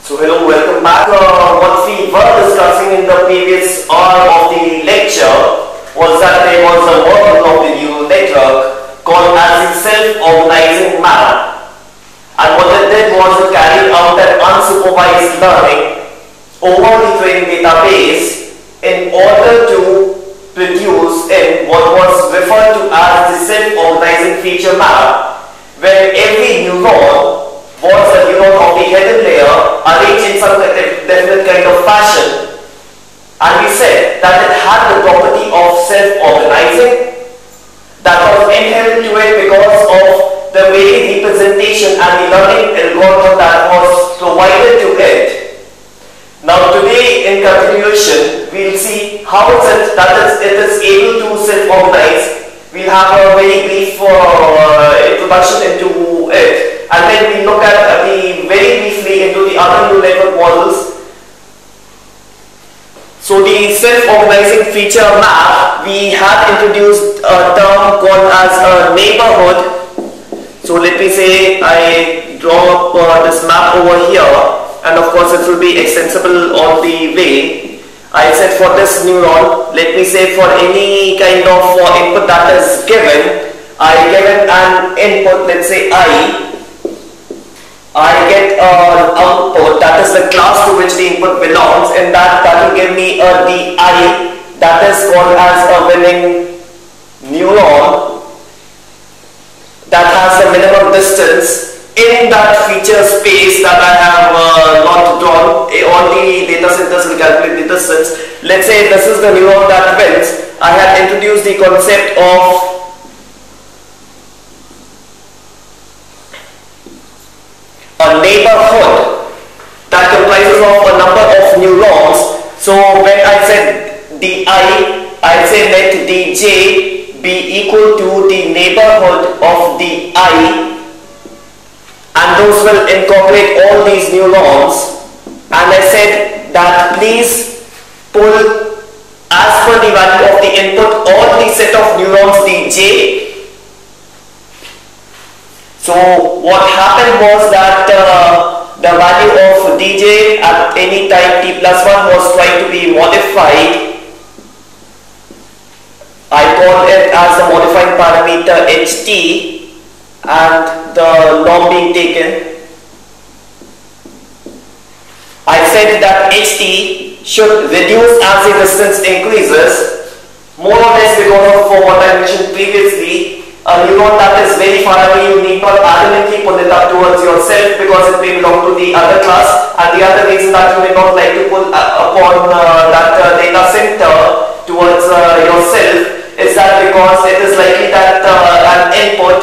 So hello, welcome back. What we were discussing in the previous hour of the lecture was that there was a model of the neural network called as the self-organizing map, and what it did was it carried out an unsupervised learning over the training database in order to produce in what was referred to as the self-organizing feature map, where every neuron was a neuron of the hidden layer arranged in some definite kind of fashion, and we said that it had the property of self-organizing that was inherent to it because of the very representation and the learning algorithm that was provided to it. Now today in continuation we will see how it is able to self-organize. We will have a very brief introduction into it. And then we look at very briefly into the other neural network models. So the self-organizing feature map, we had introduced a term called as a neighborhood. So let me say I draw up this map over here, and of course it will be extensible all the way. I said for this neuron, let me say for any kind of input that is given, I given an input, let's say I get an output, that is the class to which the input belongs, and that will give me a di, that is called as a winning neuron that has the minimum distance in that feature space that I have not drawn. All the data centers will calculate the distance. Let's say this is the neuron that wins. I had introduced the concept of a neighborhood that comprises of a number of neurons. So when I said di, I say let dj be equal to the neighborhood of the I, and those will incorporate all these neurons. And I said that please pull as per the value of the input all the set of neurons dj. So what happened was that the value of dj at any time t plus 1 was trying to be modified. I call it as the modifying parameter ht, and the norm being taken. I said that ht should reduce as the distance increases, more or less because of what I mentioned previously. A neuron that is very far away, you need not adamantly pull it up towards yourself because it may belong to the other class, and the other reason that you may not like to pull upon that data center towards yourself is that because it is likely that an input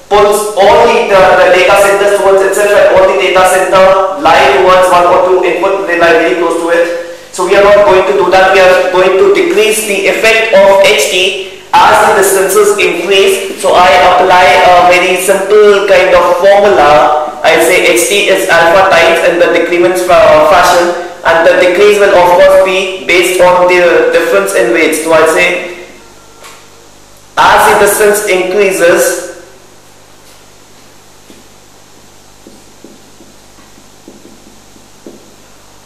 pulls all the data centers towards itself, and all the data center lie towards one or two input, they lie very close to it. So we are not going to do that. We are going to decrease the effect of ht as the distances increase. So I apply a very simple kind of formula. I say ht is alpha times in the decrement fashion, and the decrease will of course be based on the difference in weights. So I say as the distance increases,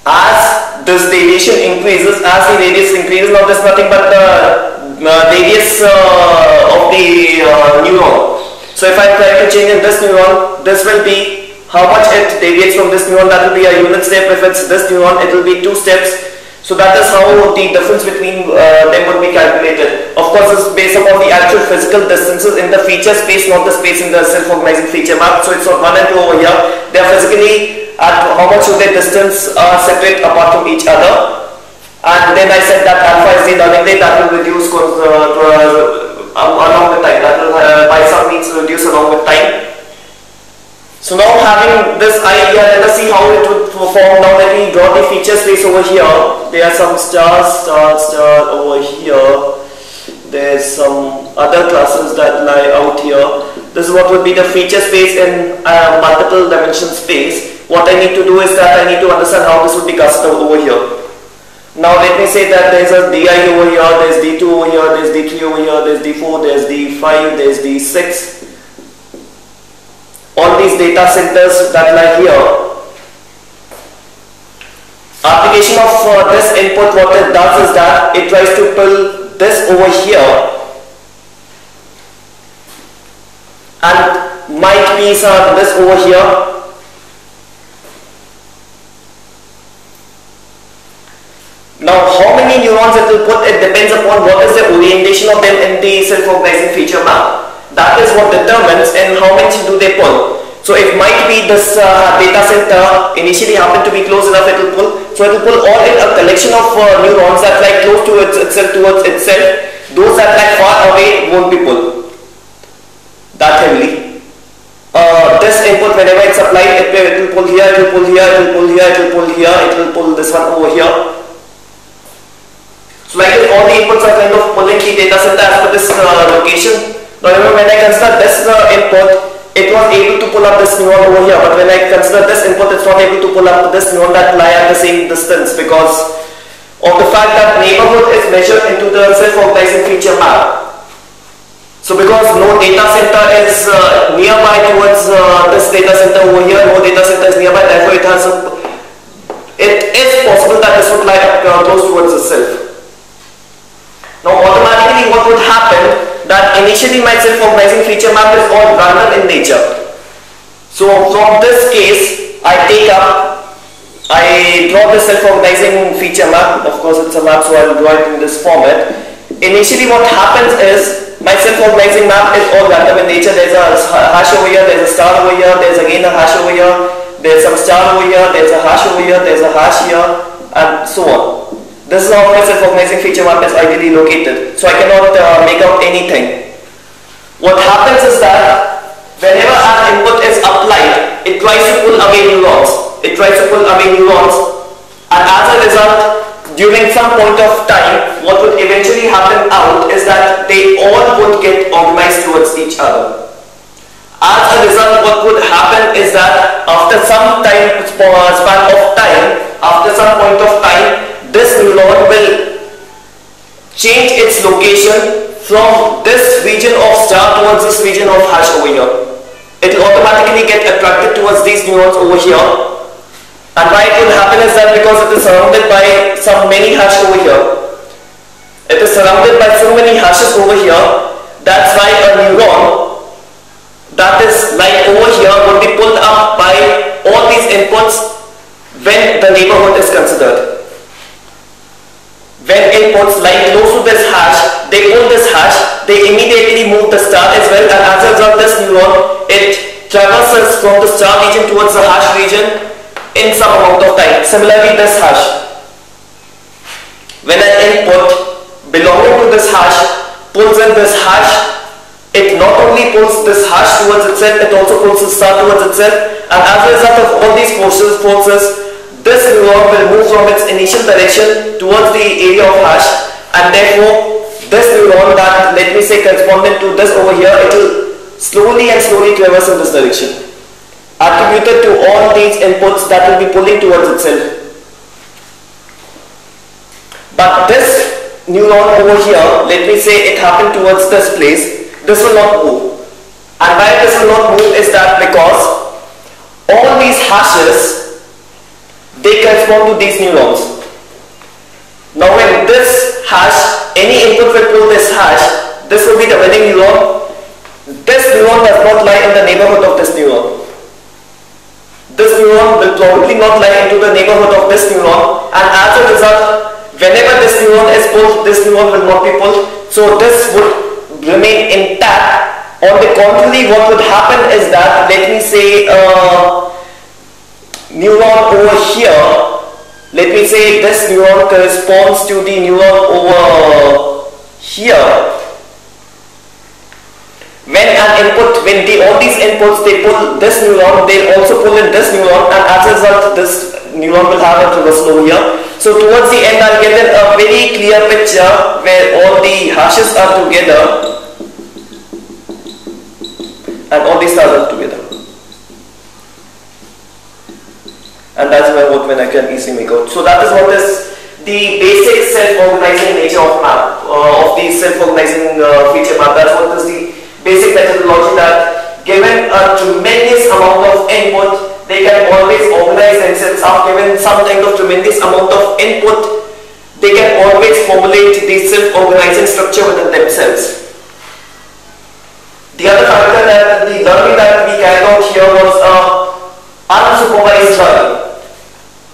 as this deviation increases, as the radius increases. Now this is nothing but the radius of the neuron. So if I try to change in this neuron, this will be how much it deviates from this neuron. That will be a unit step. If it's this neuron, it will be 2 steps. So that is how the difference between them would be calculated. Of course, it's based upon the actual physical distances in the feature space, not the space in the self-organizing feature map. So it's not 1 and 2 over here. They are physically at how much should their distance separate apart from each other. And then I said that alpha is the learning rate that will reduce along with time. That will by some means reduce along with time. So now having this idea, let us see how it would perform. Now let me draw the feature space over here. There are some stars over here. There's some other classes that lie out here. This is what would be the feature space in multiple dimension space. What I need to do is that I need to understand how this would be cast out over here. Now let me say that there is a di over here, there is d2 over here, there is d3 over here, there is d4, there is d5, there is d6. All these data centers that lie here application of this input, what it does is that it tries to pull this over here and might be this over here. Now how many neurons it will put, it depends upon what is the orientation of them in the self-organizing feature map. That is what determines and how many do they pull. So it might be this data center initially happened to be close enough, it will pull. So it will pull all in a collection of neurons that lie close to itself, towards itself. Those that lie far away won't be pulled that heavily. This input, whenever it's applied, it will pull here, it will pull here, it will pull here, it will pull here, it will pull this one over here. So like this, all the inputs are kind of pulling the data center as per this location. Now remember, when I consider this input, it was able to pull up this neuron over here, but when I consider this input, it's not able to pull up this neuron that lie at the same distance because of the fact that neighborhood is measured into the self-organizing feature map. So because no data center is nearby towards this data center over here, no data center is nearby, therefore it is possible that this would lie close towards itself. Now automatically what would happen, that initially my self-organizing feature map is all random in nature. So from this case, I draw the self-organizing feature map. Of course it's a map, so I will draw it in this format. Initially what happens is, my self-organizing map is all random in nature. There's a hash over here, there's a star over here, there's again a hash over here, there's some star over here, there's a hash over here, there's a hash here, and so on. This is how my self-organizing feature map is ideally located. So I cannot make out anything. What happens is that whenever an input is applied, it tries to pull away neurons. It tries to pull away neurons, and as a result, during some point of time, what would eventually happen out is that they all would get organized towards each other. As a result, what would happen is that after some time, span of time, after some point of time, this neuron will change its location from this region of star towards this region of hash over here. It will automatically get attracted towards these neurons over here. And why it will happen is that because it is surrounded by some many hash over here. It is surrounded by so many hashes over here. That's why a neuron that is like over here would be pulled up by all these inputs when the neighborhood is considered. When inputs lie close to this hash, they pull this hash, they immediately move the star as well, and as a result this neuron, it traverses from the star region towards the hash region in some amount of time. Similarly this hash. When an input belonging to this hash pulls in this hash, it not only pulls this hash towards itself, it also pulls the star towards itself, and as a result of all these forces, this neuron will move from its initial direction towards the area of hash, and therefore this neuron that, let me say, correspondent to this over here, it will slowly and slowly traverse in this direction, attributed to all these inputs that will be pulling towards itself. But this neuron over here, let me say it happened towards this place, this will not move. And why this will not move is that because all these hashes, they correspond to these neurons. Now when this hash, any input will pull this hash, this will be the winning neuron. This neuron does not lie in the neighborhood of this neuron. This neuron will probably not lie into the neighborhood of this neuron, and as a result, whenever this neuron is pulled, this neuron will not be pulled. So this would remain intact. On the contrary, what would happen is that, let me say, neuron over here, let me say this neuron corresponds to the neuron over here. When an input, all these inputs, they pull this neuron, they also pull in this neuron, and as a result this neuron will have a traversal over here. So towards the end I'll get a very clear picture where all the hashes are together and all these stars are together. And that's when I can easily make out. So that is what is the basic self-organizing nature of map, of the self-organizing feature map. That's what is the basic methodology, that given a tremendous amount of input, they can always organize themselves up. Given some kind of tremendous amount of input, they can always formulate the self-organizing structure within themselves. The other factor that the learning that we carried out here was unsupervised learning.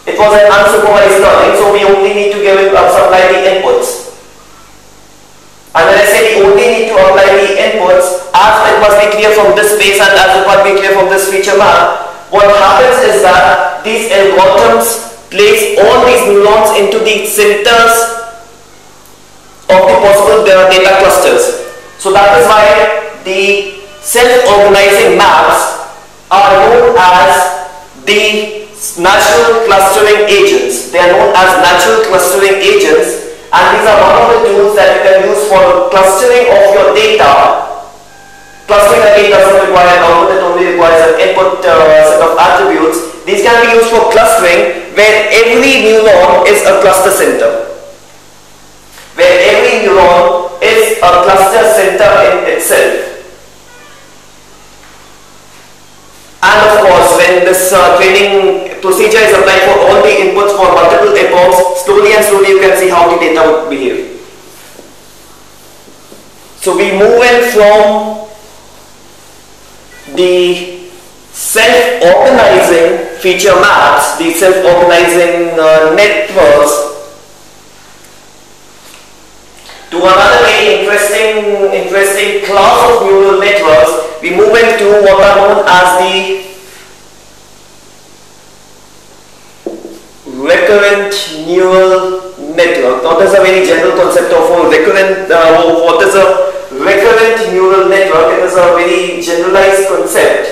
It was an unsupervised learning, so we only need to supply the inputs. And when I say we only need to apply the inputs, as it must be clear from this space and as it must be clear from this feature map, what happens is that these algorithms place all these neurons into the centers of the possible data clusters. So that is why the self-organizing maps are known as the natural clustering agents. They are known as natural clustering agents, and these are one of the tools that you can use for clustering of your data. Clustering again doesn't require an output, it only requires an input set of attributes. These can be used for clustering, where every neuron is a cluster center. Where every neuron is a cluster center in itself. And of course, when this training procedure is applied for all the inputs for multiple epochs, slowly and slowly you can see how the data would behave. So we move in from the self-organizing feature maps, the self-organizing networks, to another very interesting class of neural networks. We move into what are known as the recurrent neural network. Now, this is a very general concept of recurrent. What is a recurrent neural network? It is a very generalized concept.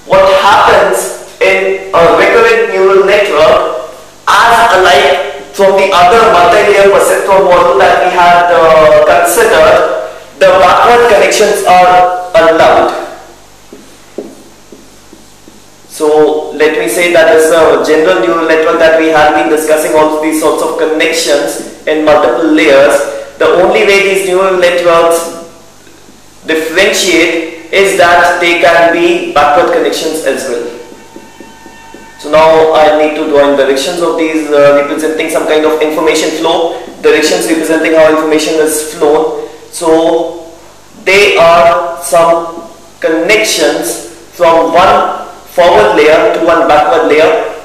What happens in a recurrent neural network, as alike from the other multi-layer perceptron model that we had considered, the backward connections are allowed. So let me say that is a general neural network that we have been discussing, all these sorts of connections in multiple layers. The only way these neural networks differentiate is that they can be backward connections as well. So now I need to draw in directions of these representing some kind of information flow, directions representing how information is flown. So they are some connections from one forward layer to one backward layer.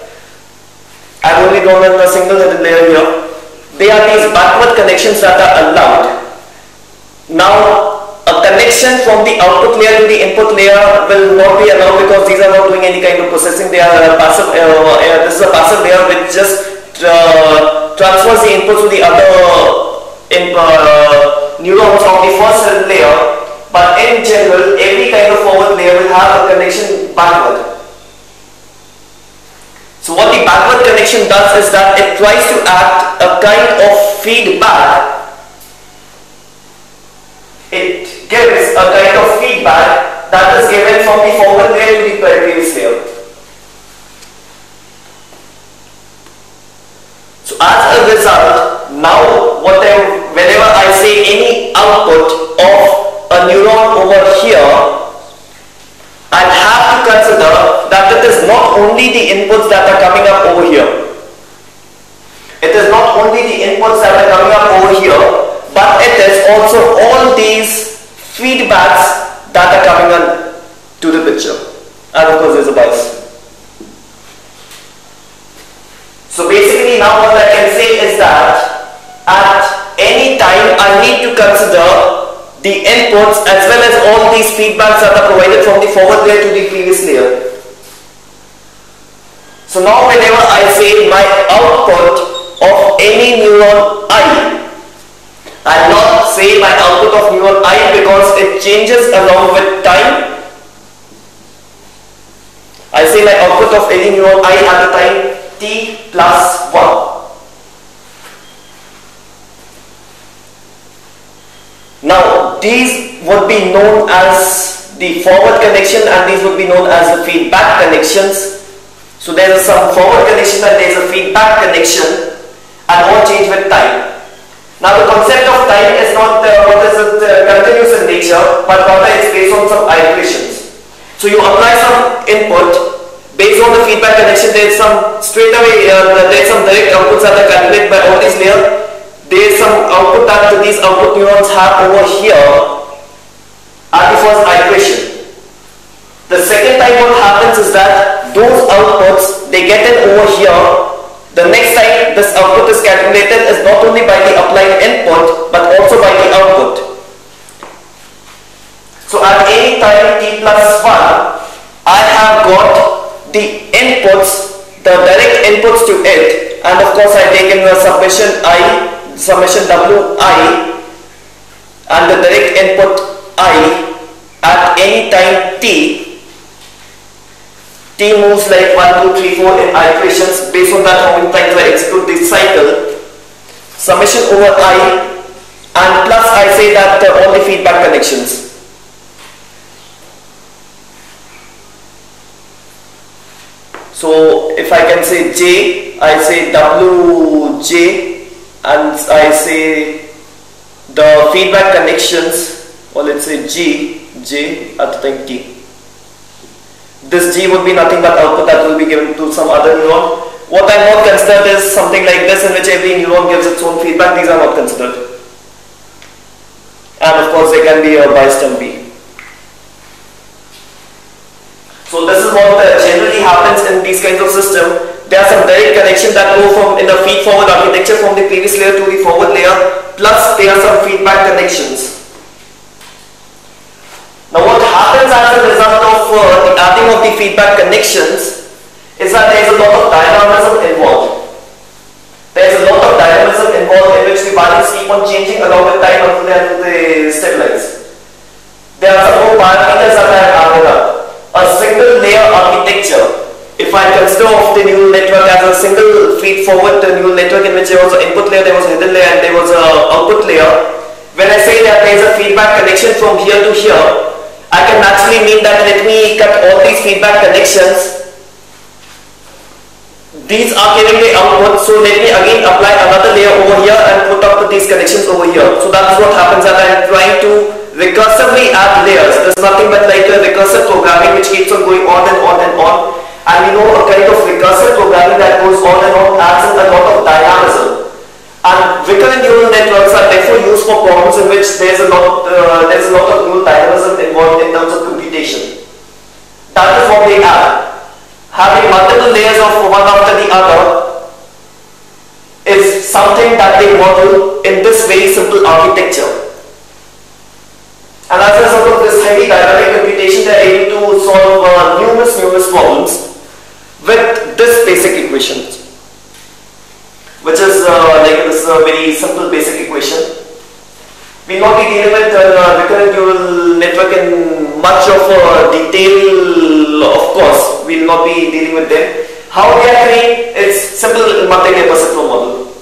I've only drawn in a single headed layer here. They are these backward connections that are allowed. Now a connection from the output layer to the input layer will not be allowed because these are not doing any kind of processing. They are passive. This is a passive layer which just transfers the input to the other neurons of the first layer. But in general, every kind of forward layer will have a connection backward. So what the backward connection does is that it tries to act a kind of feedback. It gives a kind of feedback that is given from the forward layer to the previous layer. So as a result, now whenever I say any output of a neuron over here, I have to consider that it is not only the inputs that are coming up over here. It is not only the inputs that are coming up over here, but it is also all these feedbacks that are coming on to the picture. And of course there's a bias. So basically now what I can say is that at any time I need to consider the inputs as well as all these feedbacks that are provided from the forward layer to the previous layer. So now whenever I say my output of any neuron I will not say my output of neuron I because it changes along with time. I say my output of any neuron I at the time t plus 1. Now these would be known as the forward connection and these would be known as the feedback connections. So there is some forward connection and there is a feedback connection and all change with time. Now the concept of time is not continuous in nature, but rather it's based on some iterations. So you apply some input, based on the feedback connection there is some straight away, there is some direct outputs that are calculated by all these layers. There is some output that these output neurons have over here at the first iteration. The second time what happens is that those outputs, they get in over here. The next time this output is calculated is not only by the applied input but also by the output. So at any time t plus 1, I have got the inputs, the direct inputs to it, and of course I take in the summation wi and the direct input I at any time t. T moves like 1, 2, 3, 4 in iterations. Based on that, how many times I execute this cycle. Summation over I, and plus I say that all the feedback connections. So if I can say J, I say WJ, and I say the feedback connections, or let's say J at the time T. This G would be nothing but output that will be given to some other neuron. What I am not considered is something like this in which every neuron gives its own feedback. These are not considered. And of course there can be a biased MB. So this is what generally happens in these kinds of systems. There are some direct connections that go from in the feed forward architecture from the previous layer to the forward layer, plus there are some feedback connections. Now what happens as a result of the adding of the feedback connections is that there is a lot of dynamism involved. There is a lot of dynamism involved in which the values keep on changing along with time until they stabilize. There are some more parameters that I have added up. A single layer architecture. If I consider of the neural network as a single feed forward neural network in which there was an input layer, there was a hidden layer, and there was an output layer. When I say that there is a feedback connection from here to here, I can naturally mean that let me cut all these feedback connections. These are giving the output, so let me again apply another layer over here and put up these connections over here. So that's what happens, that I am trying to recursively add layers. There's nothing but like a recursive programming which keeps on going on and on and on. And we know a kind of recursive programming that goes on and on adds in a lot of dynamism. And recurrent neural networks are therefore used for problems in which there's a lot of neural dynamism involved in terms of computation. That is what they have. Having multiple layers of one after the other is something that they model in this very simple architecture. And as a result of this heavy dynamic computation, they are able to solve numerous problems with this basic equation, which is like this very simple basic equation. We will not be dealing with recurrent neural network in much of detail, of course. We will not be dealing with them. How they are trained? It's simple multi-layer perceptron model.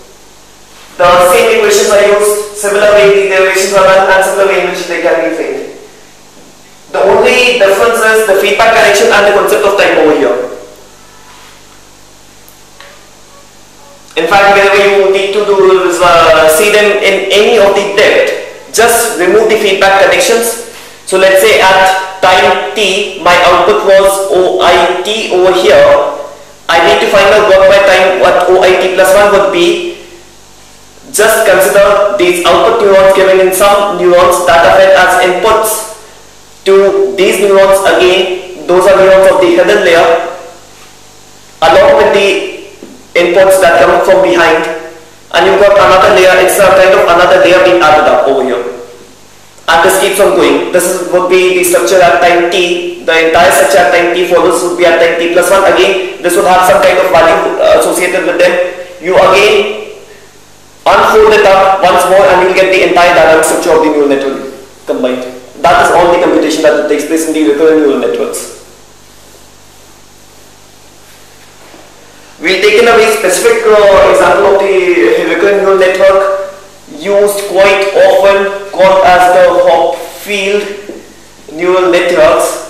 The same equations are used, similar way the derivations are done, and similar way in which they can be trained. The only difference is the feedback connection and the concept of time over here. In fact, whenever you need to do is see them in any of the depth, just remove the feedback connections. So let's say at time t, my output was OIT over here. I need to find out what my time, what OIT plus 1 would be. Just consider these output neurons given in some neurons that are fed as inputs to these neurons again. Those are neurons of the hidden layer, along with the inputs that come from behind, and you've got another layer. It's a kind of another layer being added up over here, and this keeps on going. This would be the structure at time t. The entire structure at time t follows would be at time t plus 1. Again, this would have some kind of value associated with them. You again unfold it up once more, and you will get the entire dynamic structure of the neural network combined. That is all the computation that takes place in the recurrent neural networks. We will take in a very specific example of the recurrent neural network used quite often, called as the Hopfield neural networks.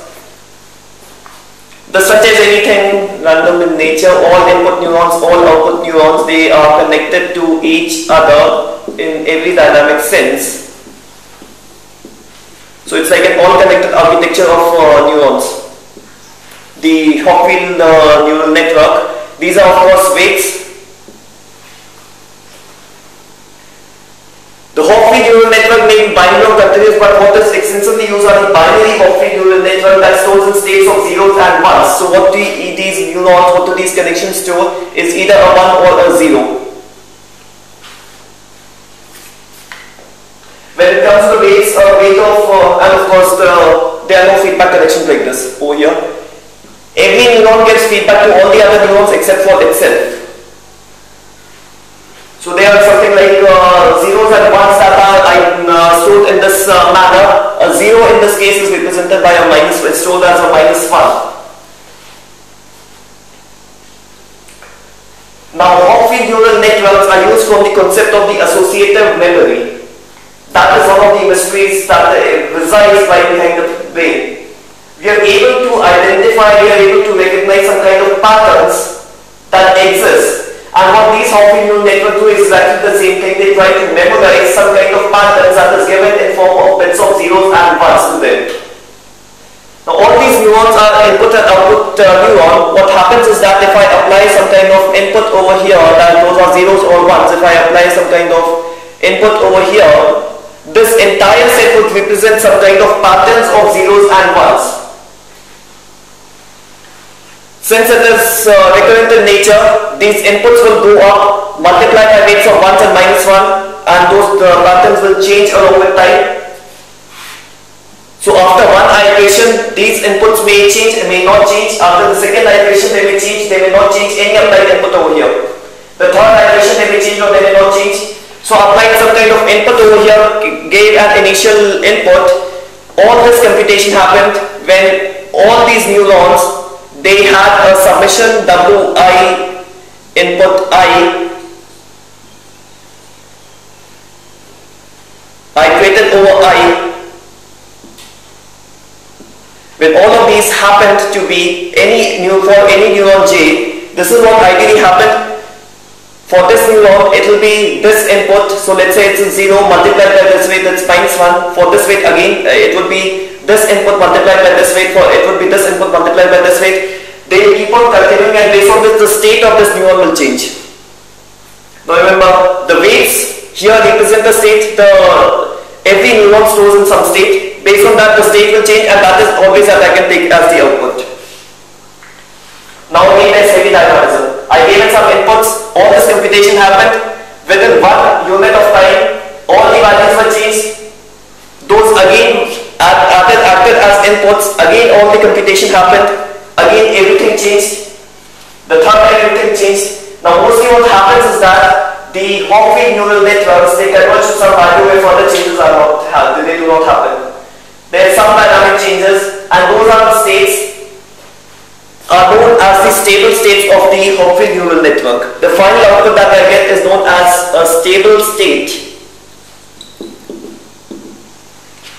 The structure is anything random in nature. All input neurons, all output neurons, they are connected to each other in every dynamic sense. So it's like an all-connected architecture of neurons. The Hopfield neural network, these are of course weights. The Hopfield neural network may be binary or continuous, but what is extensively used are the binary Hopfield neural network that stores in states of zeros and ones. So what do these neurons, what do these connections store is either a 1 or a 0. When it comes to weights, weight of, and of course there are no feedback connections like this over here. Every neuron gives feedback to all the other neurons except for itself. So there are something like zeros and ones that are stored in this manner. A 0 in this case is represented by a minus, it's stored as a -1. Now Hopfield neural networks are used from the concept of the associative memory. That is one of the mysteries that resides right behind the brain. We are able to identify, we are able to recognize some kind of patterns that exist. And what these Hopfield neural networks do is exactly the same thing. They try to memorize some kind of patterns that is given in form of bits of zeros and ones to them. Now all these neurons are input and output neuron. What happens is that if I apply some kind of input over here, that those are zeros or ones, if I apply some kind of input over here, this entire set would represent some kind of patterns of zeros and ones. Since it is recurrent in nature, these inputs will go up, multiply by weights of 1s and -1, and those patterns will change along with time. So after one iteration, these inputs may change and may not change. After the second iteration, they may change, they may not change any applied input over here. The third iteration, they may change or they may not change. So applying some kind of input over here gave an initial input. All this computation happened when all these neurons, they had a summation Wi input I iterated over I. When all of these happened to be for any neuron J, this is what ideally happened. For this neuron, it will be this input. So let's say it's a 0 multiplied by this weight, that's -1. For this weight again, it would be this input multiplied by this weight. For it would be this input multiplied by this weight. They keep on continuing, and based on this, the state of this neuron will change. Now remember, the weights here represent the state. Every neuron stores in some state. Based on that, the state will change, and that is always that I can take as the output. Now again, there's heavy dynamism. I gave it some inputs, all this computation happened. Within 1 unit of time, all the values were changed. Those again acted as inputs, again all the computation happened, again everything changed. The third time everything changed. Now mostly what happens is that the Hopfield neural networks, they converge to some value where further changes are not happening, they do not happen. There are some dynamic changes, and those are the states are known as the stable states of the Hopfield neural network. The final output that I get is known as a stable state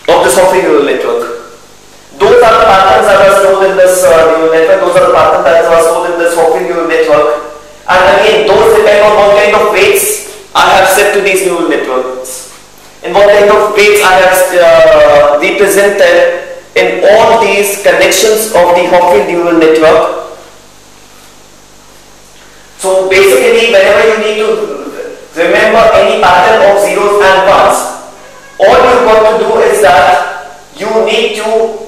of this Hopfield neural network. Those are the patterns that are stored in this neural network. Those are the patterns that are stored in this Hopfield neural network. And again, those depend on what kind of weights I have set to these neural networks. And what kind of weights I have represented in all these connections of the Hopfield neural network. So basically, whenever you need to remember any pattern of zeros and ones, all you've got to do is that you need to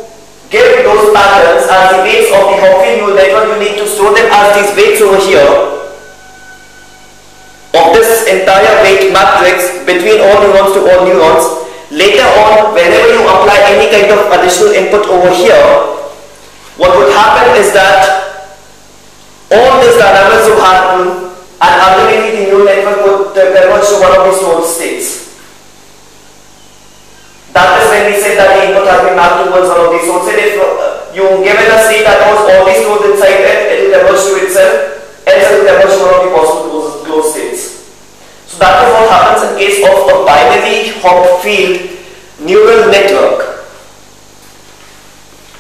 give those patterns as the weights of the Hopfield neural network. You need to store them as these weights over here of this entire weight matrix between all neurons to all neurons. Later on, whenever you apply any kind of additional input over here, what would happen is that all this dynamics will happen, and ultimately the neural network would converge to one of these stored states. That is when we say that the input has been mapped towards one of these. So say if you give it a state that was already stored inside it, it will converge to itself, else it will converge to one of the possible closed states. So that is what happens in case of a binary Hopfield neural network.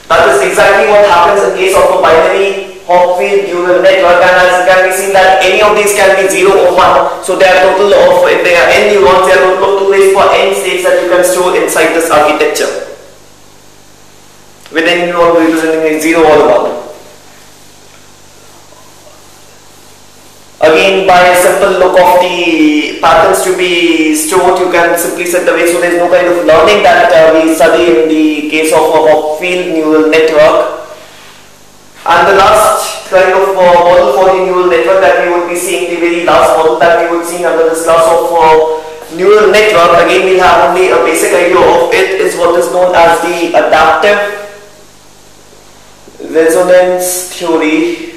That is exactly what happens in case of a binary Hopfield neural network, and as can be seen that any of these can be 0 or 1. So there are total of, if there are n neurons, there are total of 2 raised to n states that you can store inside this architecture, with any neuron representing 0 or 1. Again, by a simple look of the patterns to be stored, you can simply set the way, so there is no kind of learning that we study in the case of a Hopfield neural network. And the last kind of model for the neural network that we would be seeing, the very last model that we would see under this class of neural network, again we have only a basic idea of it, is what is known as the adaptive resonance theory,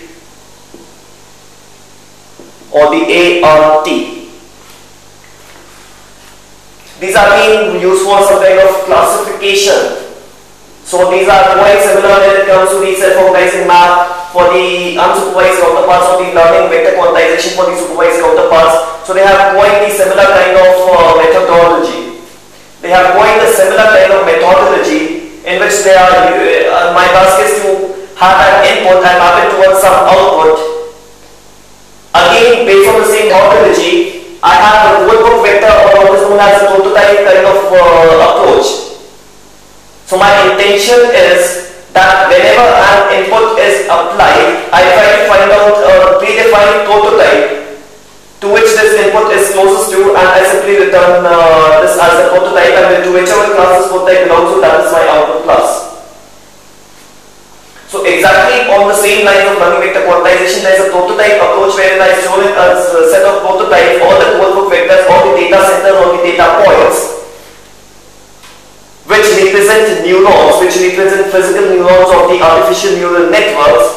or the ART. These are being used for some kind of classification. So these are quite similar when it comes to the self-organizing map for the unsupervised counterparts, or the learning vector quantization for the supervised counterparts. So they have quite the similar kind of methodology. They have quite a similar kind of methodology in which they are, my task is to have an input and map it towards some output. Again, based on the same methodology, I have a codebook vector, or what is known as a prototype kind of approach. So my intention is that whenever an input is applied, I try to find out a predefined prototype to which this input is closest to, and I simply return this as a prototype, and to whichever class this prototype belongs to, that is my output class. So exactly on the same line of learning vector quantization, there is a prototype approach wherein I store it as a set of prototypes, all the codebook vectors, all the data centers, all the data points, which represent neurons, which represent physical neurons of the artificial neural networks,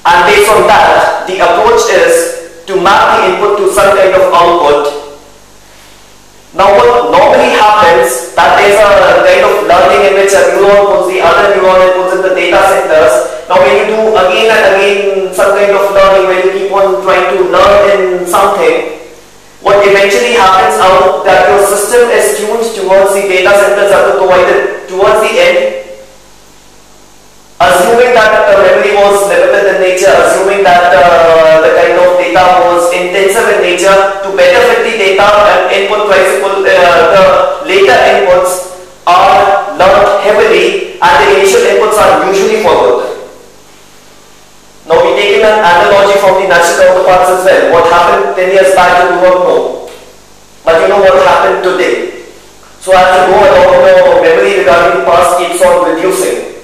and based on that, the approach is to map the input to some kind of output. Now what normally happens, that there is a kind of learning in which a neuron puts the other neuron and puts in the data centers. Now when you do again and again some kind of learning, when you keep on trying to learn in something, what eventually happens out that your system is tuned towards the data centers that are provided towards the end, assuming that the memory was limited in nature, assuming that the kind of data was intensive in nature, to better fit the data and input principle, the later inputs are learned heavily and the initial inputs are usually forgotten. Now we take in an analogy from the natural counterparts as well. What happened 10 years back you do not know, but you know what happened today. So as you go along, the memory regarding the past keeps on reducing.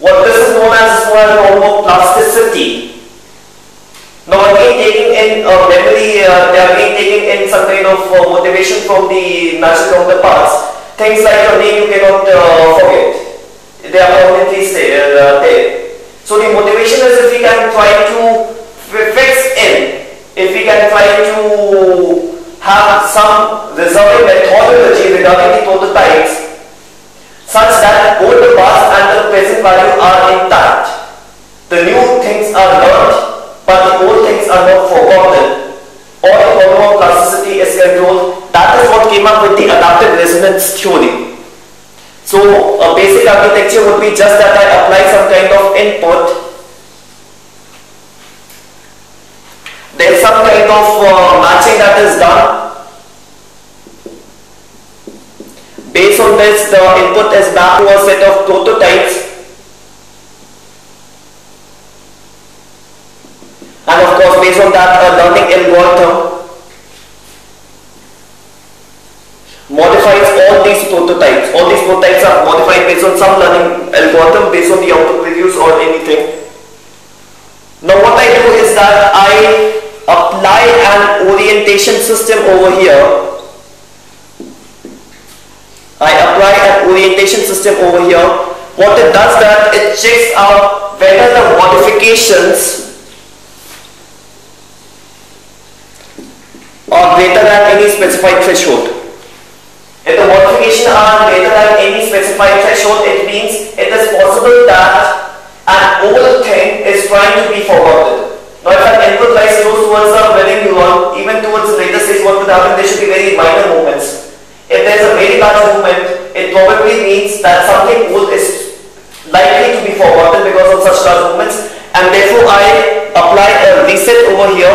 What this is known as neuroplasticity. Now again taking in memory, they are again taking in some kind of motivation from the natural counterparts. Things like your name you cannot forget. They are permanently there. So the motivation is if we can try to fix in, if we can try to have some reserving methodology regarding the prototypes, such that both the past and the present value are intact. The new things are learned, but the old things are not forgotten. Or the problem of plasticity is controlled. That is what came up with the adaptive resonance theory. So a basic architecture would be just that I apply some kind of input. There is some kind of matching that is done. Based on this, the input is mapped to a set of prototypes, and of course based on that a learning algorithm modifies all these prototypes. All these prototypes are modified based on some learning algorithm, based on the output values or anything. Now what I do is that I apply an orientation system over here. I apply an orientation system over here. What it does that it checks out whether the modifications are greater than any specified threshold. If the modifications are greater than any specified threshold, it means it is possible that an old thing is trying to be forgotten. Now if an input lies close towards the building neuron, even towards the later stage, what would happen? There should be very minor movements. If there is a very large movement, it probably means that something old is likely to be forgotten because of such large movements, and therefore I apply a reset over here.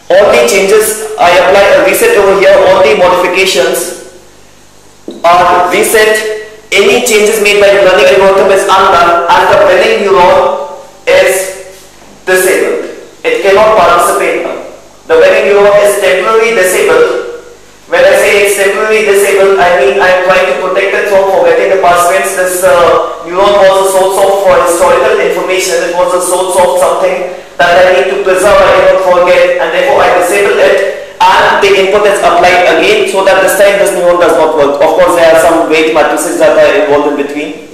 All the changes, I apply a reset over here, all the modifications are reset. Any changes made by the learning algorithm is undone, and the winning neuron is disabled. It cannot participate now. The winning neuron is temporarily disabled. When I say it's temporarily disabled, I mean I am trying to protect it from forgetting the past events. This neuron was a source of historical information. It was a source of something that I need to preserve, I cannot forget, and therefore I disable it, and the input is applied again, so that this time this neuron does not work. Of course, there are some weight matrices that are involved in between.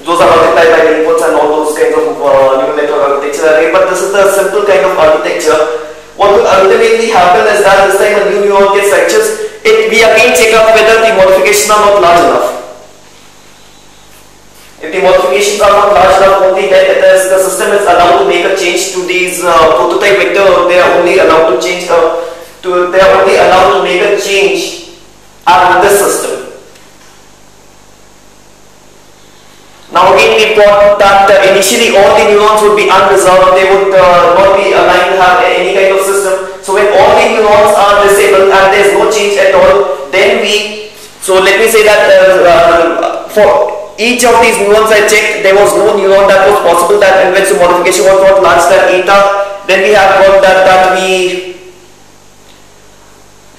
Those are multiplied by the inputs and all those kinds of neural network architecture array, but this is the simple kind of architecture. What will ultimately happen is that this time a new neuron gets fractures, we again check out whether the modifications are not large enough. If the modifications are not large enough, only then the system is allowed to make a change to these prototype vector. They are only allowed to change make a change at this system. Now again we got that initially all the neurons would be unresolved, they would not be aligned to have any kind of system. So when all the neurons are disabled and there is no change at all, then let me say that for each of these neurons I checked, there was no neuron that was possible that in which the modification was not large than eta. Then we have got that we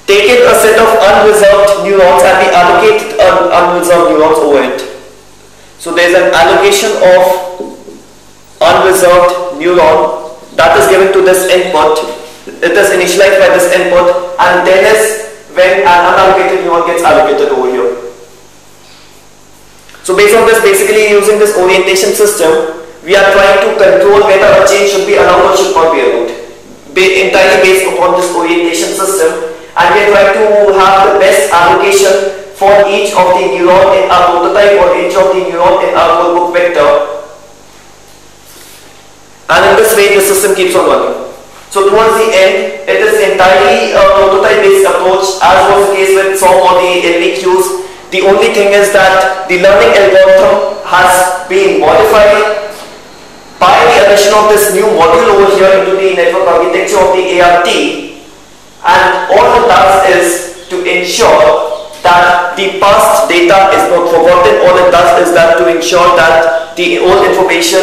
taken a set of unresolved neurons and we allocate unresolved neurons over it. So there is an allocation of unresolved neuron that is given to this input. It is initialized by this input, and then is when an unallocated neuron gets allocated over here. So based on this, basically using this orientation system, we are trying to control whether a change should be allowed or should not be allowed, entirely based upon this orientation system, and we are trying to have the best allocation for each of the neuron in our prototype or each of the neuron in our codebook vector, and in this way the system keeps on running. So towards the end, it is entirely a prototype based approach, as was the case with some of the LVQs. The only thing is that the learning algorithm has been modified by the addition of this new module over here into the network architecture of the ART, and all it does is to ensure that the past data is not forgotten. All it does is that to ensure that the old information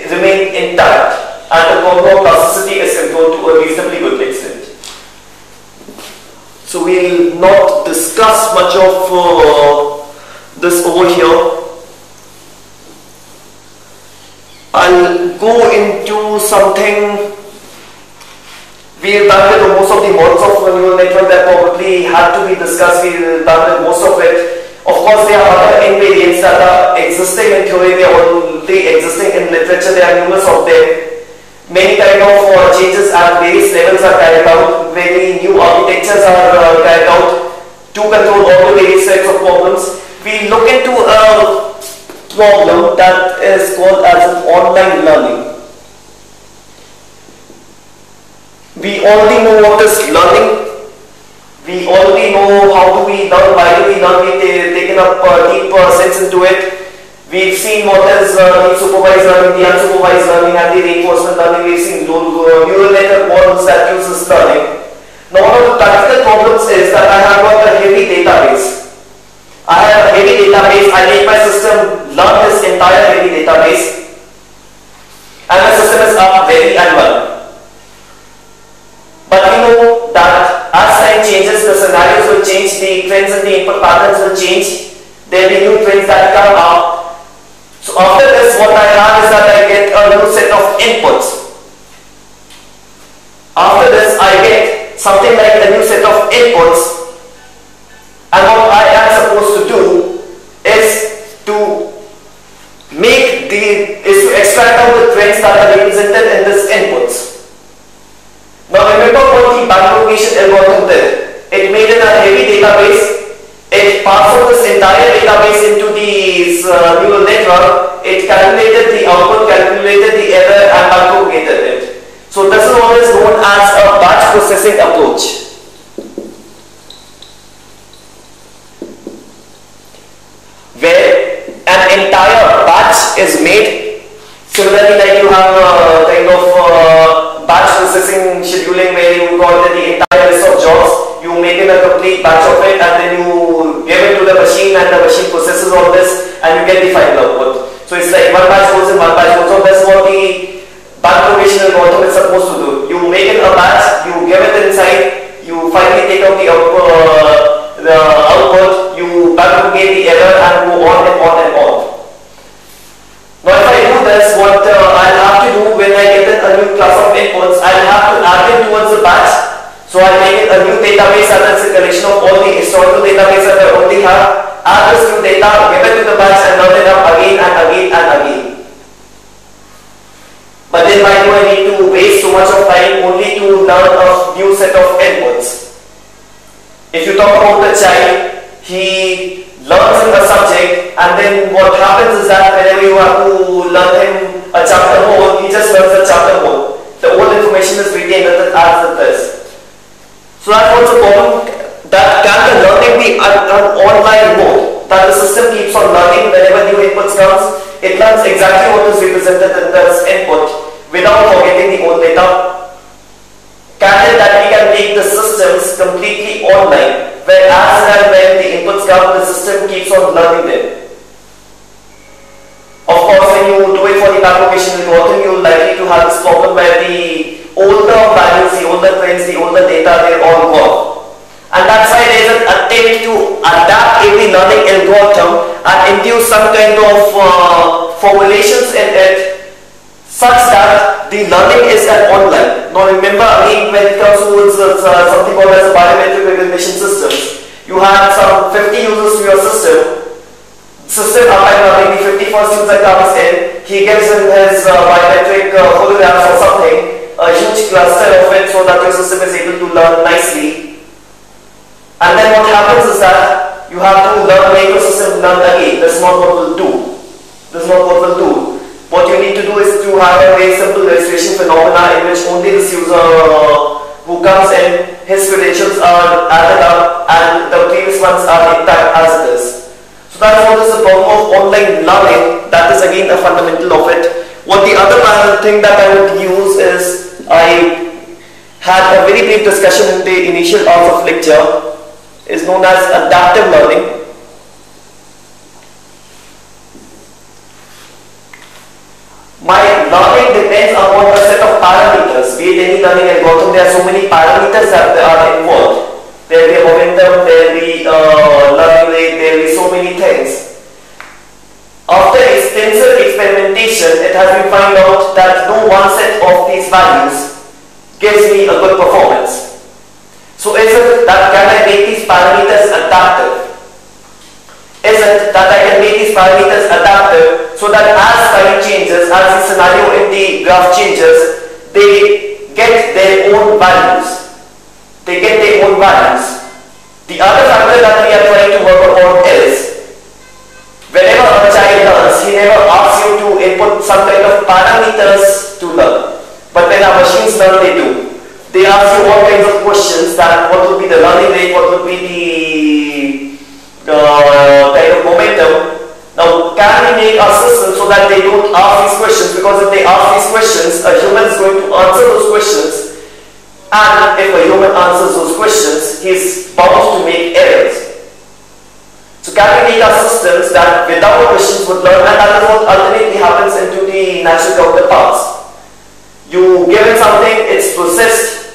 remains intact and the control plasticity is controlled to a reasonably good extent. So we will not discuss much of this over here. I'll go into something. We've done with most of the models of neural network that probably had to be discussed. We've done with most of it. Of course, there are other invariants that are existing in theory. They are already existing in literature. There are numerous of them. Many kind of changes at various levels are carried out. Many new architectures are carried out to control all the various types of problems. We look into a problem that is called as an online learning. We already know what is learning. We already know how do we learn, why do we learn. We've taken up a deep sense into it. We've seen what is the supervised learning, the unsupervised learning, and the reinforcement learning. We've seen neural network models that uses learning. Now one of the practical problems is that I have got a heavy database. I have a heavy database. I make my system learn this entire heavy database, and my system is up very and well. But we know that as time changes, the scenarios will change, the trends and the input patterns will change. There will be new trends that come up. So after this, what I have is that I get a new set of inputs. After this, I get something like a new set of inputs. And what I am supposed to do is to extract out the trends that are represented in these inputs. Now remember what the backpropagation algorithm did. It made it a heavy database. It passed out this entire database into the neural network. It calculated the output, calculated the error, and backpropagated it. So this is what is known as a batch processing approach. is made. Similarly, like you have kind of batch processing scheduling where you got the entire list of jobs, you make it a complete batch of it and then you give it to the machine and the machine processes all this and you get the final output. So it's like one batch goes in, one batch goes. So that's what the batch propagation algorithm is supposed to do. You make it a batch, you give it inside, you finally take out the output, you backpropagate the error and go on and on and on. Now if I do this, what I'll have to do when I get a new class of inputs, I'll have to add them towards the batch. So I'll make a new database and that's a collection of all the historical database that I already have, add this new data, give it to the batch and run it up again and again and again. But then why do I need to waste so much of time only to learn a new set of inputs? If you talk about the child, he learns in the subject and then what happens is that whenever you have to learn him a chapter more, he just learns the chapter more. The old information is retained as it is. So that's what's the problem. That can the learning be an online mode? That the system keeps on learning whenever new inputs comes. It learns exactly what is represented in this input without forgetting the old data. Can it that we can make the systems completely online, where as and when the inputs come, the system keeps on learning them? Of course, when you do it for the backpropagation algorithm, you are likely to have this problem where the older values, the older trends, the older data, they're all gone. And that's why there is an attempt to adapt every learning algorithm and induce some kind of formulations in it such that the learning is an online. Now remember again, when it comes to something called as biometric recognition systems, you have some 50 users to your system. System up and running, the 51st user comes in, he gives in his biometric photographs or something, a huge cluster of it so that your system is able to learn nicely. And then what happens is that you have to make your system learn again. That's not what will do. That's not what will do. What you need to do is to have a very simple registration phenomena in which only this user who comes in, his credentials are added up and the previous ones are intact as it is. So that's what is the problem of online learning. That is again a fundamental of it. What the other thing that I would use is, I had a very brief discussion in the initial hours of lecture, is known as adaptive learning. My learning depends upon a set of parameters. Be it any learning algorithm, there are so many parameters that are involved. There will be momentum, there will be learning rate, there will be so many things. After extensive experimentation, it has been found out that no one set of these values gives me a good performance. So is it that can I make these parameters adaptive? Is it that I can make these parameters adaptive so that as time changes, as the scenario in the graph changes, they get their own values. They get their own values. The other factor that we are trying to work upon is, whenever a child learns, he never asks you to input some kind of parameters to learn. But when our machines learn, they do. They ask you all kinds of questions, that what would be the learning rate, what would be the kind of momentum. Now, can we make our system so that they don't ask these questions? Because if they ask these questions, a human is going to answer those questions. And if a human answers those questions, he is bound to make errors. So can we make our systems that without the machines would learn, and that is what ultimately happens into the natural counterparts. You give it something, it's processed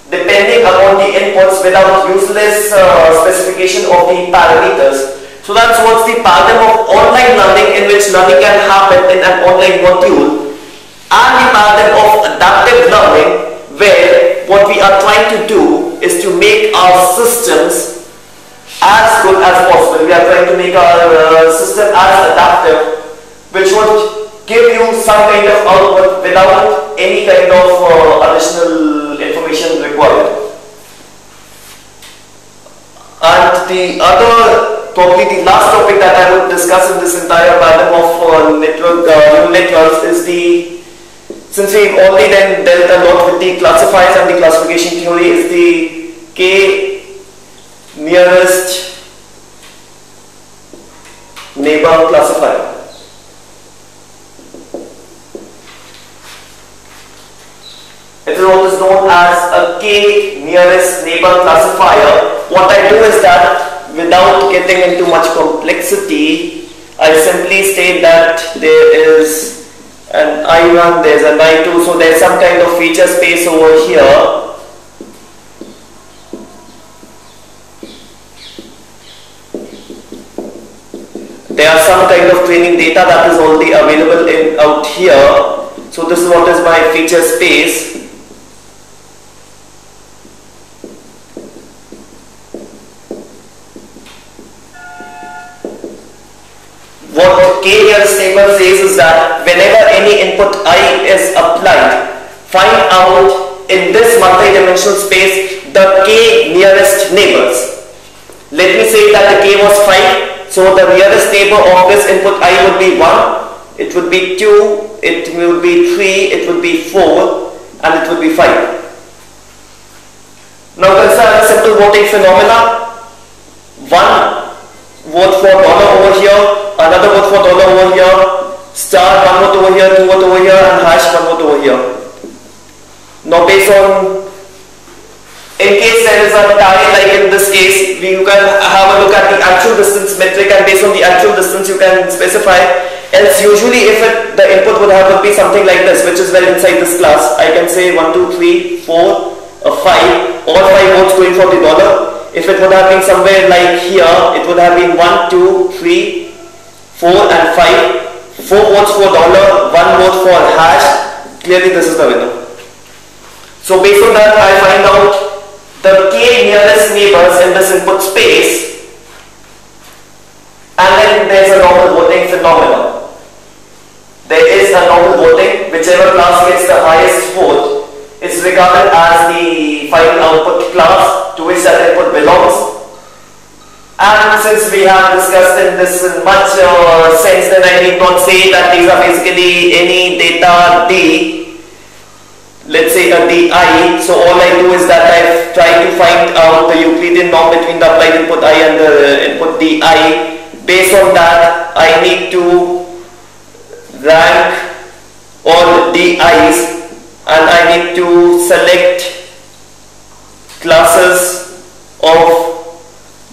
depending upon the inputs without useless specification of the parameters. So that's what's the paradigm of online learning, in which learning can happen in an online module, and the paradigm of adaptive learning, where what we are trying to do is to make our systems as good as possible. We are trying to make our system as adaptive, which would give you some kind of output without any kind of additional information required. And the other, probably the last topic that I would discuss in this entire paradigm of neural networks is the, since we've already then dealt a lot with the classifiers and the classification theory, is the K nearest neighbor classifier. nearest neighbor classifier, what I do is that without getting into much complexity, I simply state that there is an I1, there is an I2, so there is some kind of feature space over here. There are some kind of training data that is already available out here. So this is what is my feature space. What K nearest neighbor says is that whenever any input I is applied, find out in this multi-dimensional space the K nearest neighbors. Let me say that the K was 5. So the nearest neighbor of this input I would be 1, it would be 2, it would be 3, it would be 4, and it would be 5. Now consider a simple voting phenomena. One vote for dollar over here, another vote for dollar over here, star 1 vote over here, 2 vote over here, and hash 1 vote over here. Now based on, in case there is a tie, like in this case, you can have a look at the actual distance metric, and based on the actual distance you can specify. Else usually if the input would be something like this, which is well inside this class, I can say 1, 2, 3, 4, 5, all 5 votes going for the dollar. If it would have been somewhere like here, it would have been 1, 2, 3, 4 and 5. 4 votes for dollar, 1 vote for hash. Clearly this is the winner. So based on that I find out the K nearest neighbors in this input space, and then there is a normal voting phenomenon. There is a normal voting, whichever class gets the highest vote is regarded as the final output class to which that input belongs. And since we have discussed in this in much sense, then I need not say that these are basically any data D, let's say a DI. So all I do is that I try to find out the Euclidean norm between the applied input I and the input DI. Based on that, I need to rank all DIs, and I need to select classes of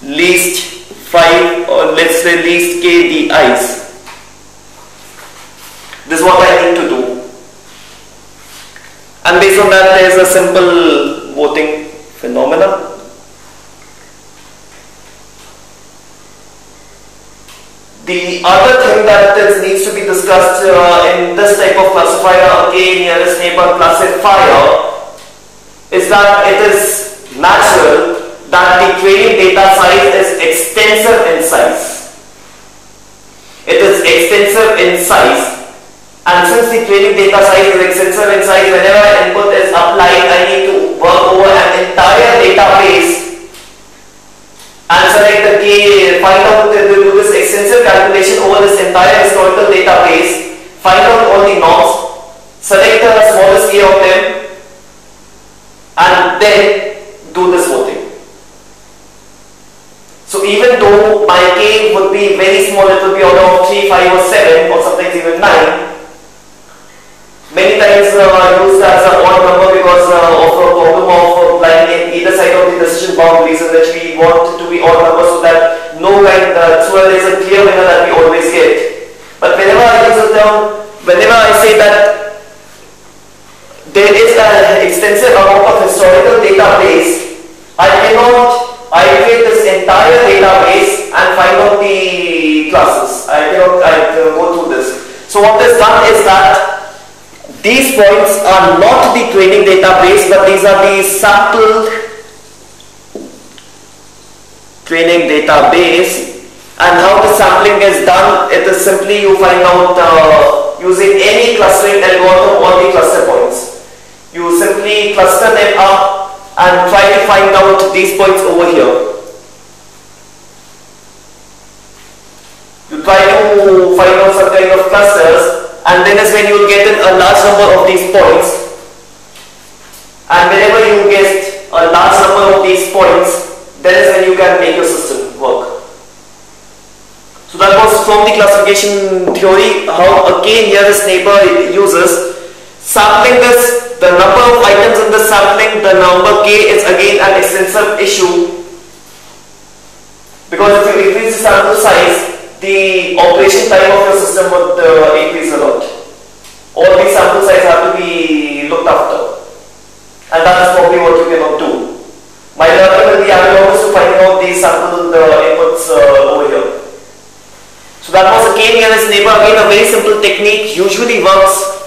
least 5 or let's say least K DIs. This is what I need to do. And based on that, there is a simple voting phenomena. The other thing that needs to be discussed in this type of classifier, K nearest neighbor classifier, is that it is natural that the training data size is extensive in size. It is extensive in size. And since the training data size is extensive in size, whenever an input is applied, I need to work over an entire database and select the K, find out, do this extensive calculation over this entire historical database, find out all the norms, select the smallest K of them, and then do this voting. So even though my K would be very small, it would be order of 3, 5 or 7 or sometimes even 9. Many times used as an odd number because of a problem of lying in either side of the decision boundaries, in which we want to be odd numbers so that no kind, so there is a clear winner that we always get. But whenever I use a term, whenever I say that there is an extensive amount of historical database, I cannot iterate this entire database and find out the classes. I cannot go through this. So what is done is that these points are not the training database, but these are the sample training database. And how the sampling is done, it is simply you find out using any clustering algorithm or the cluster points. You simply cluster them up and try to find out these points over here. You try to find out some kind of clusters, and then is when you will get a large number of these points. And whenever you get a large number of these points, then is when you can make your system work. So that was from the classification theory, how a K nearest neighbor uses. Sampling this the number of items in the sampling, the number k is again an extensive issue, because if you increase the sample size, the operation time of your system would increase a lot. All these sample sizes have to be looked after, and that is probably what you cannot do. My learning will be analogous to finding out these sample inputs over here. So that was a k nearest neighbor. Again, a very simple technique, usually works.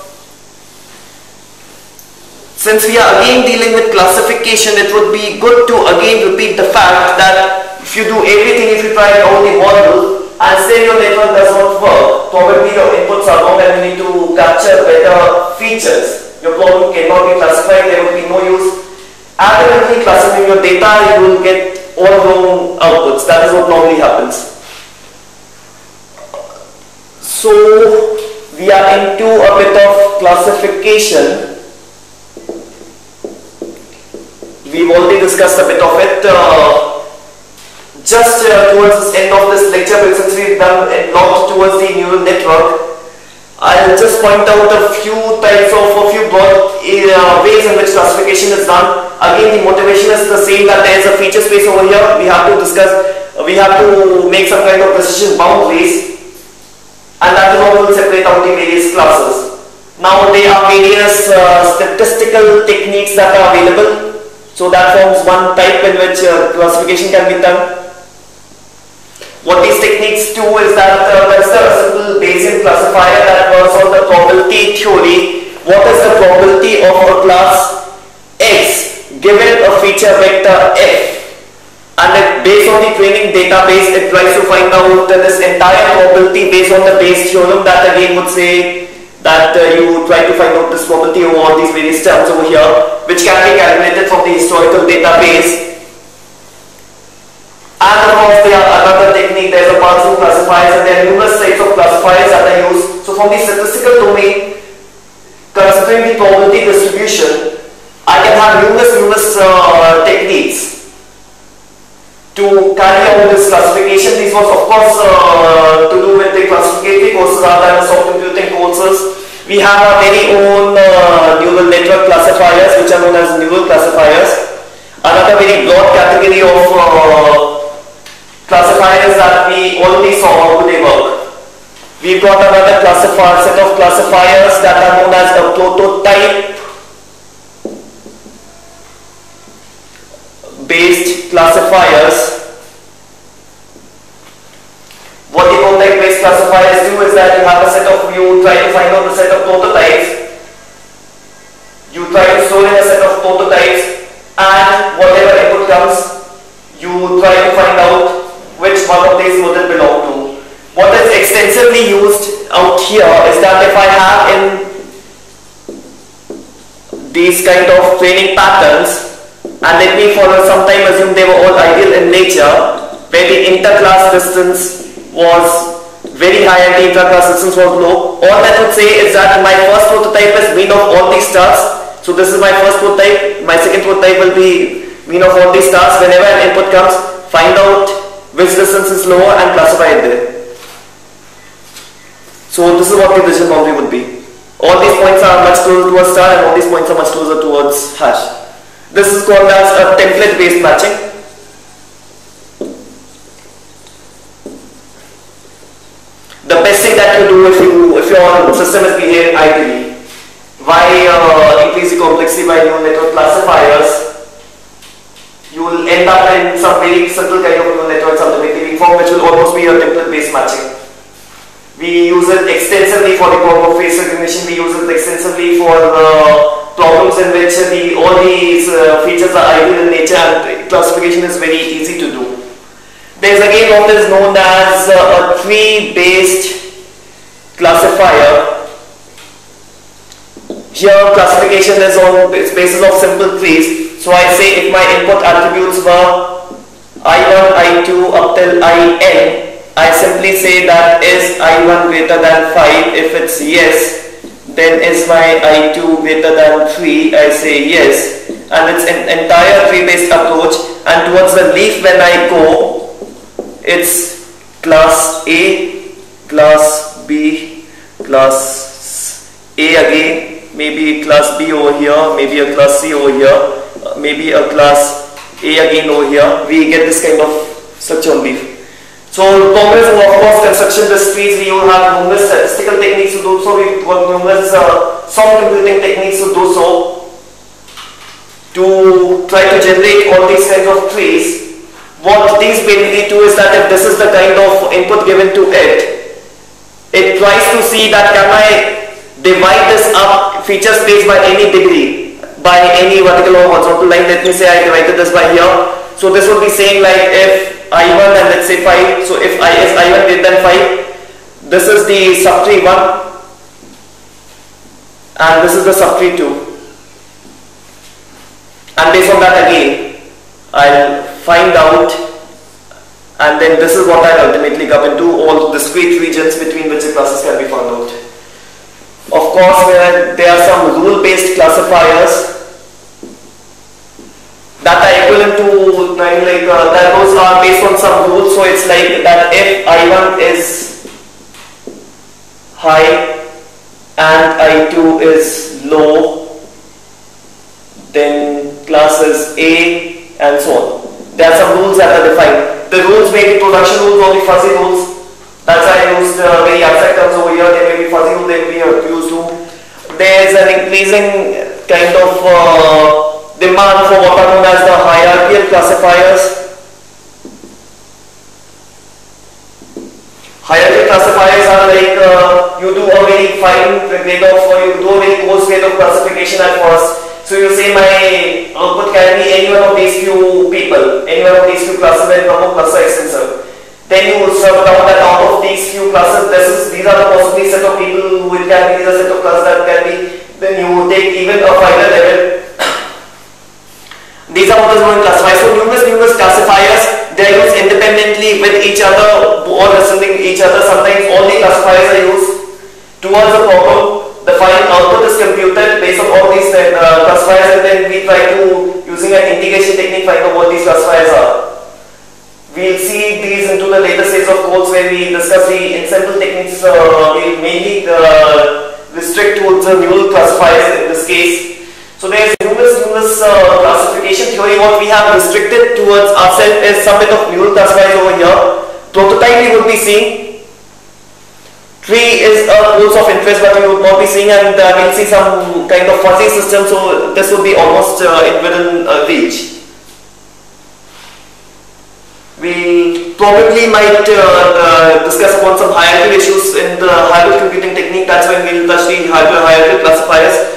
Since we are again dealing with classification, it would be good to again repeat the fact that if you do everything, if you try out the model and still your network does not work, probably your inputs are wrong and you need to capture better features. Your problem cannot be classified, there will be no use. Academically classifying your data, you will get all wrong outputs. That is what normally happens. So we are into a bit of classification. We've already discussed a bit of it. Just towards the end of this lecture, but since we've done a lot towards the neural network, I'll just point out a few types of, a few broad ways in which classification is done. Again, the motivation is the same, that there is a feature space over here. We have to discuss, we have to make some kind of precision boundaries, and that will separate out the various classes. Now, there are various statistical techniques that are available. So that forms one type in which classification can be done. What these techniques do is that there's a simple Bayesian classifier that works on the probability theory. What is the probability of a class X given a feature vector F? And based on the training database, it tries to find out this entire probability based on the Bayes theorem that again would say that you try to find out this probability of all these various terms over here, which can be calculated from the historical database. And of course, there are another technique, there is a partial classifiers, and there are numerous types of classifiers that are used. So from the statistical domain, considering the probability distribution, I can have numerous techniques to carry out this classification. This was of course to do with the classificatory courses rather than the soft computing courses. We have our very own neural network classifiers, which are known as neural classifiers. Another very broad category of classifiers that we already saw how do they work. We've got another set of classifiers that are known as the prototype based classifiers. What the prototype based classifiers do is that you have a set of, you try to find out the set of prototypes, you try to store in a set of prototypes, and whatever input comes, you try to find out which one of these would it belong to. What is extensively used out here is that if I have in these kind of training patterns, and let me for some time assume they were all ideal in nature, where the interclass distance was very high and the intraclass distance was low, all that would say is that my first prototype is mean of all these stars. So this is my first prototype, my second prototype will be mean of all these stars. Whenever an input comes, find out which distance is lower and classify it there. So this is what the decision boundary would be. All these points are much closer to a star and all these points are much closer towards hash. This is called as a template based matching. The best thing that you do if your system is behaving ideally, why increase the complexity by neural network classifiers? You will end up in some very simple kind of neural networks ultimately being formed, which will almost be a template based matching. We use it extensively for the problem of face recognition. We use it extensively for problems in which all these features are ideal in nature, and classification is very easy to do. There is again what is known as a tree-based classifier. Here classification is on its basis of simple trees. So I say if my input attributes were I1, I2 up till In, I simply say that is I1 greater than 5. If it's yes, then is my I2 greater than 3? I say yes. And it's an entire tree-based approach, and towards the leaf when I go, it's class A, class B, class A again, maybe class B over here, maybe a class C over here, maybe a class A again over here. We get this kind of structure only. So numerous, of course, construction-based trees, we will have numerous statistical techniques to do so, we work numerous soft computing techniques to do so, to try to generate all these kinds of trees. What these basically do is that if this is the kind of input given to it, it tries to see that can I divide this up feature space by any degree, by any vertical or horizontal line. Let me say I divided this by here. So this would be saying like if I1 and let's say 5, so if I is I1 greater than 5, this is the subtree 1 and this is the subtree 2, and based on that again I'll find out, and then this is what I'll ultimately come into all discrete regions between which the classes can be found out. Of course, there are some rule-based classifiers that are equivalent to that those are based on some rules. So it's like that if I1 is high and I2 is low, then class is A and so on. There are some rules that are defined. The rules may be production rules or the fuzzy rules. That's why I used very abstract terms over here. There may be fuzzy rules, there may be used to. There is an increasing kind of demand for what are known as the hierarchical classifiers. Hierarchical classifiers are like you do a very fine grade of, you do a very coarse grade of classification at first. So you say my output can be any one of these few people, any one of these few classes when you come of cluster extensor. Then you sort down that out of these few classes, these are the possibly set of people who it can be, these are set of classes that can be, then you take even a final level. These are what is known as classifiers. So numerous classifiers, they are used independently with each other or resembling each other. Sometimes all the classifiers are used towards a problem. The final output is computed based on all these classifiers, and then we try to, using an integration technique, find out what these classifiers are. We'll see these into the later stage of course where we discuss the ensemble techniques. We'll mainly restrict towards the neural classifiers in this case. So there is numerous classification theory. What we have restricted towards ourselves is some bit of neural classifiers over here. Prototype we would be seeing. Tree is a course of interest, but we would not be seeing, and we'll see some kind of fuzzy system. So this would be almost within reach. We probably might discuss upon some hierarchical issues in the hybrid computing technique. That's when we'll touch the hierarchical classifiers.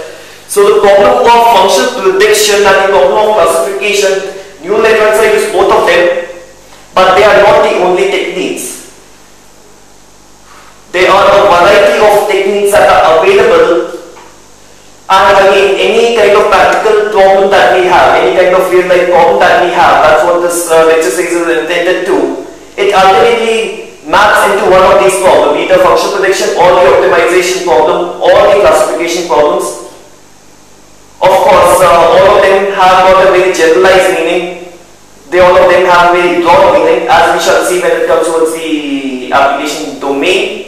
So the problem of functional prediction and the problem of classification, neural networks are used both of them, but they are not the only techniques. There are a variety of techniques that are available, and again, any kind of practical problem that we have, any kind of real-life problem that we have, that's what this lecture series is intended to. It ultimately maps into one of these problems, either functional prediction or the optimization problem or the classification problems. Of course, all of them have got a very generalized meaning. All of them have very broad meaning, as we shall see when it comes towards the application domain.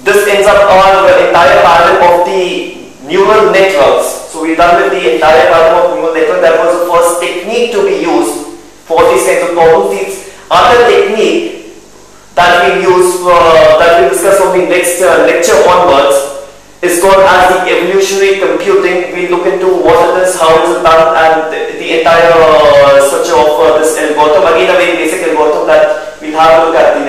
This ends up on the entire paradigm of the neural networks. So we're done with the entire paradigm of neural network. That was the first technique to be used for these kinds of problems. These other technique that we use, that we discuss on the next lecture onwards, is called as the evolutionary computing. We look into what it is, how it is done, and the entire structure of this algorithm. Again, a very basic algorithm that we'll have a look at